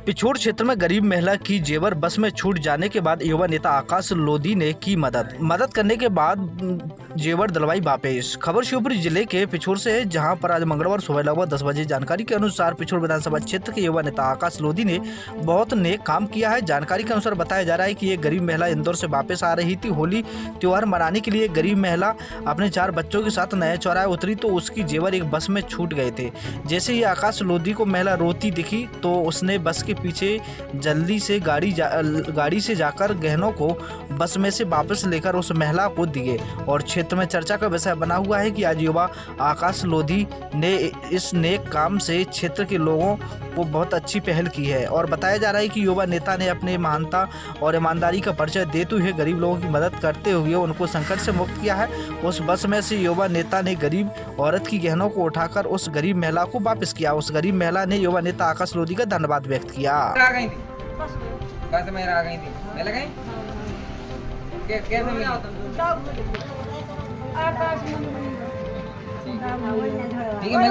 पिछोर क्षेत्र में गरीब महिला की जेवर बस में छूट जाने के बाद युवा नेता आकाश लोधी ने की मदद करने के बाद जेवर दिलवाई वापस। खबर शिवपुरी जिले के पिछोर से है, जहां पर आज मंगलवार सुबह लगभग 10 बजे जानकारी के अनुसार पिछोर विधानसभा क्षेत्र के युवा नेता आकाश लोधी ने बहुत नेक काम किया है। जानकारी के अनुसार बताया जा रहा है कि एक गरीब महिला इंदौर से वापस आ रही थी। होली त्योहार मनाने के लिए गरीब महिला अपने 4 बच्चों के साथ नया चौराहे उतरी तो उसकी जेवर एक बस में छूट गए थे। जैसे ही आकाश लोधी को महिला रोती दिखी तो उसने बस के पीछे जल्दी से गाड़ी से जाकर गहनों को बस में से वापस लेकर उस महिला को दिए और क्षेत्र में चर्चा का विषय बना हुआ है कि आज युवा आकाश लोधी ने इस नेक काम से क्षेत्र के लोगों को बहुत अच्छी पहल की है। और बताया जा रहा है कि युवा नेता ने अपने महानता और ईमानदारी का परिचय देते हुए गरीब लोगों की मदद करते हुए उनको संकट से मुक्त किया है। उस बस में से युवा नेता ने गरीब औरत की गहनों को उठाकर उस गरीब महिला को वापस किया। उस गरीब महिला ने युवा नेता आकाश लोधी का धन्यवाद व्यक्त किया। बस में आ गई थी, मिल गई? कैसे मिली? ठीक है, मिल गई?